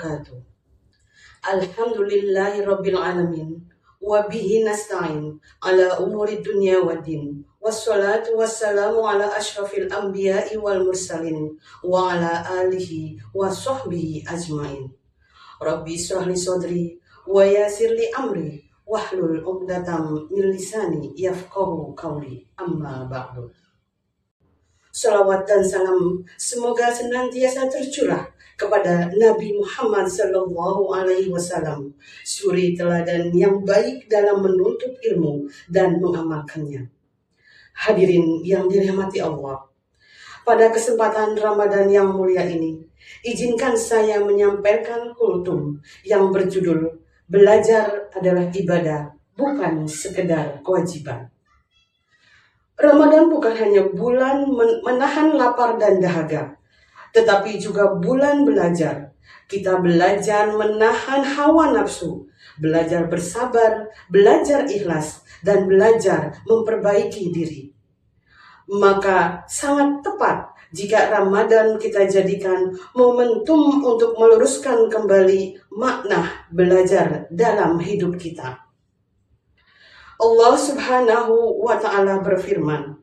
wabarakatuh. Alhamdulillahi rabbil alamin. Wa bihi nasta'in ala umuri dunya waddin. Wassalatu wassalamu ala ashrafil anbiya'i wal mursalin wa ala alihi wa sahbihi ajmain. Rabbi shrah li sadri wa yassir li amri wahlul 'uqdatam min lisani yafqahu qawli. Amma ba'du. Salawat dan salam semoga senantiasa tercurah kepada Nabi Muhammad Sallallahu Alaihi Wasallam, suri teladan yang baik dalam menuntut ilmu dan mengamalkannya. Hadirin yang dirahmati Allah, pada kesempatan Ramadan yang mulia ini, izinkan saya menyampaikan kultum yang berjudul Belajar adalah ibadah, bukan sekedar kewajiban. Ramadan bukan hanya bulan menahan lapar dan dahaga, tetapi juga bulan belajar. Kita belajar menahan hawa nafsu, belajar bersabar, belajar ikhlas, dan belajar memperbaiki diri. Maka sangat tepat jika Ramadan kita jadikan momentum untuk meluruskan kembali makna belajar dalam hidup kita. Allah Subhanahu wa ta'ala berfirman,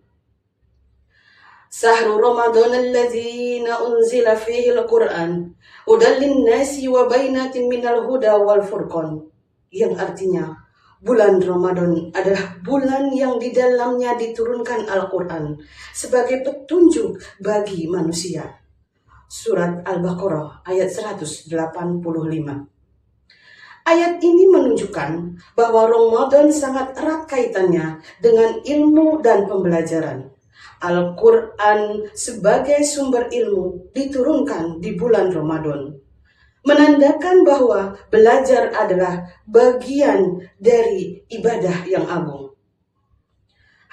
Sahru Ramadan alladzi unzila fihi al-Qur'an hudan lin-nasi wa bainatin minal huda wal furqan, yang artinya bulan Ramadan adalah bulan yang di dalamnya diturunkan Al-Qur'an sebagai petunjuk bagi manusia. Surat Al-Baqarah ayat 185. Ayat ini menunjukkan bahwa Ramadan sangat erat kaitannya dengan ilmu dan pembelajaran. Al-Quran sebagai sumber ilmu diturunkan di bulan Ramadan, menandakan bahwa belajar adalah bagian dari ibadah yang agung.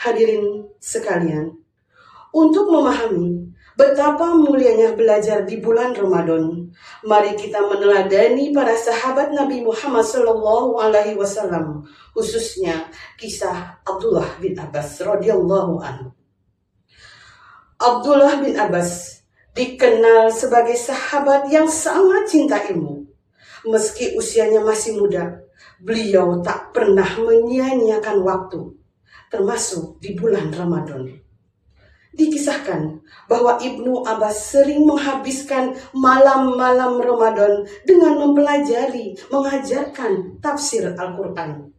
Hadirin sekalian, untuk memahami betapa mulianya belajar di bulan Ramadan, mari kita meneladani para sahabat Nabi Muhammad Sallallahu Alaihi Wasallam, khususnya kisah Abdullah bin Abbas radhiyallahu anhu. Abdullah bin Abbas dikenal sebagai sahabat yang sangat cinta ilmu. Meski usianya masih muda, beliau tak pernah menyia-nyiakan waktu, termasuk di bulan Ramadan. Dikisahkan bahwa Ibnu Abbas sering menghabiskan malam-malam Ramadan dengan mempelajari, mengajarkan tafsir Al-Quran.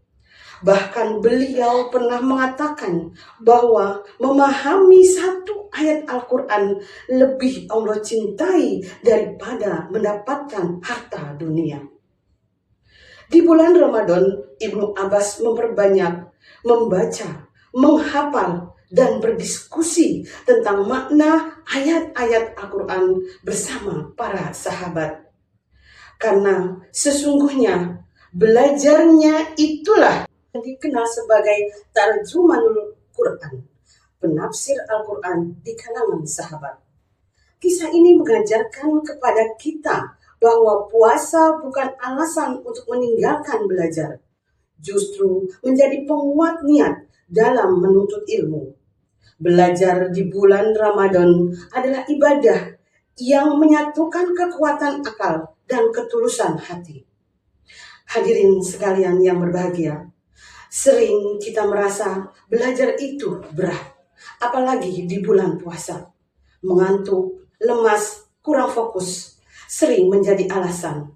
Bahkan beliau pernah mengatakan bahwa memahami satu ayat Al-Quran lebih Allah cintai daripada mendapatkan harta dunia. Di bulan Ramadan, Ibnu Abbas memperbanyak membaca, menghafal, dan berdiskusi tentang makna ayat-ayat Al-Quran bersama para sahabat. Karena sesungguhnya belajarnya itulah yang dikenal sebagai tarjumanul Quran, penafsir Al-Quran di kalangan sahabat. Kisah ini mengajarkan kepada kita bahwa puasa bukan alasan untuk meninggalkan belajar, justru menjadi penguat niat dalam menuntut ilmu. Belajar di bulan Ramadan adalah ibadah yang menyatukan kekuatan akal dan ketulusan hati. Hadirin sekalian yang berbahagia, sering kita merasa belajar itu berat, apalagi di bulan puasa. Mengantuk, lemas, kurang fokus, sering menjadi alasan.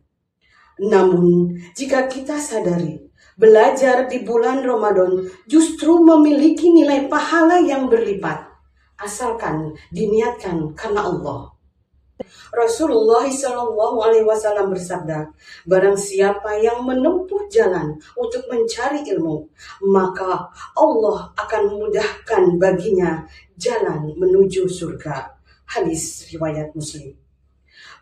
Namun, jika kita sadari, belajar di bulan Ramadan justru memiliki nilai pahala yang berlipat, asalkan diniatkan karena Allah. Rasulullah SAW bersabda, barang siapa yang menempuh jalan untuk mencari ilmu, maka Allah akan memudahkan baginya jalan menuju surga. Hadis riwayat Muslim.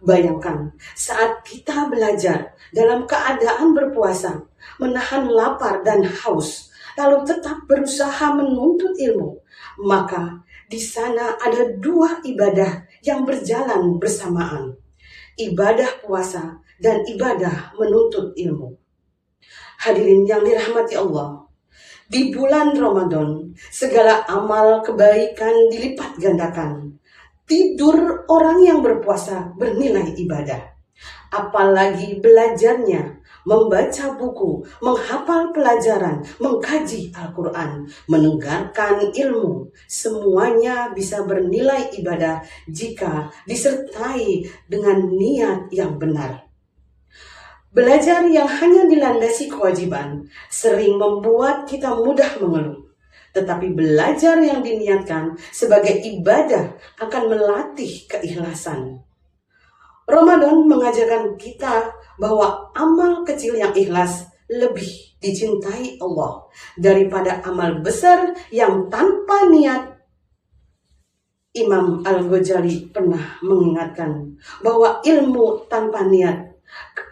Bayangkan saat kita belajar dalam keadaan berpuasa, menahan lapar dan haus, lalu tetap berusaha menuntut ilmu, maka di sana ada dua ibadah yang berjalan bersamaan, ibadah puasa dan ibadah menuntut ilmu. Hadirin yang dirahmati Allah, di bulan Ramadan segala amal kebaikan dilipat gandakan. Tidur orang yang berpuasa bernilai ibadah. apalagi belajarnya, membaca buku, menghafal pelajaran, mengkaji Al-Quran, mendengarkan ilmu, semuanya bisa bernilai ibadah jika disertai dengan niat yang benar. Belajar yang hanya dilandasi kewajiban sering membuat kita mudah mengeluh. Tetapi belajar yang diniatkan sebagai ibadah akan melatih keikhlasan. Ramadan mengajarkan kita bahwa amal kecil yang ikhlas lebih dicintai Allah daripada amal besar yang tanpa niat. Imam Al-Ghazali pernah mengingatkan bahwa ilmu tanpa niat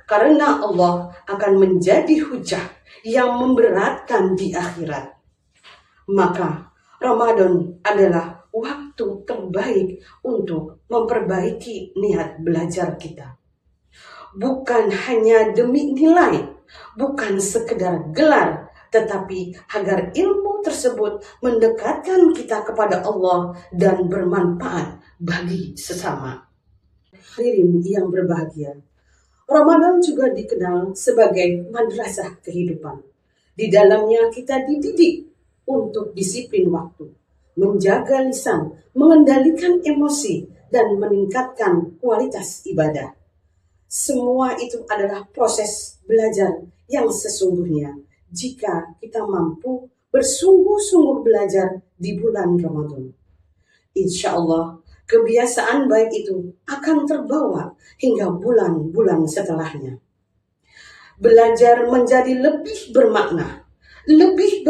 karena Allah akan menjadi hujah yang memberatkan di akhirat. Maka Ramadan adalah waktu terbaik untuk memperbaiki niat belajar kita. Bukan hanya demi nilai, bukan sekedar gelar, tetapi agar ilmu tersebut mendekatkan kita kepada Allah dan bermanfaat bagi sesama. Hadirin yang berbahagia, Ramadan juga dikenal sebagai madrasah kehidupan. Di dalamnya kita dididik untuk disiplin waktu, menjaga lisan, mengendalikan emosi, dan meningkatkan kualitas ibadah. Semua itu adalah proses belajar yang sesungguhnya jika kita mampu bersungguh-sungguh belajar di bulan Ramadan. Insya Allah, kebiasaan baik itu akan terbawa hingga bulan-bulan setelahnya. Belajar menjadi lebih bermakna, lebih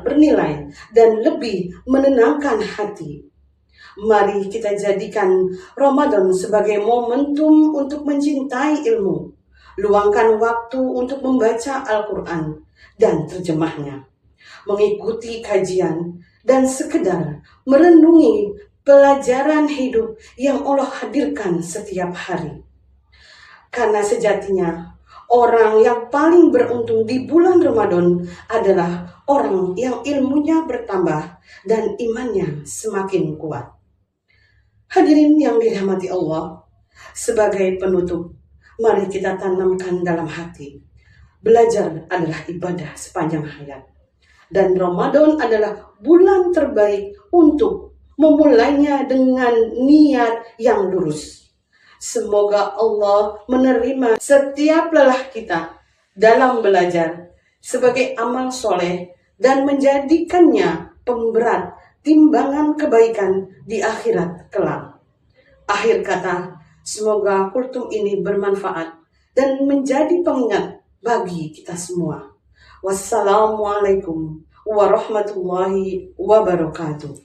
bernilai, dan lebih menenangkan hati. Mari kita jadikan Ramadan sebagai momentum untuk mencintai ilmu. Luangkan waktu untuk membaca Al-Quran dan terjemahnya, mengikuti kajian, dan sekedar merenungi pelajaran hidup yang Allah hadirkan setiap hari. Karena sejatinya orang yang paling beruntung di bulan Ramadan adalah orang yang ilmunya bertambah dan imannya semakin kuat. Hadirin yang dirahmati Allah, sebagai penutup, mari kita tanamkan dalam hati, belajar adalah ibadah sepanjang hayat. Dan Ramadan adalah bulan terbaik untuk memulainya dengan niat yang lurus. Semoga Allah menerima setiap lelah kita dalam belajar sebagai amal soleh dan menjadikannya pemberat timbangan kebaikan di akhirat kelak. Akhir kata, semoga kultum ini bermanfaat dan menjadi pengingat bagi kita semua. Wassalamualaikum warahmatullahi wabarakatuh.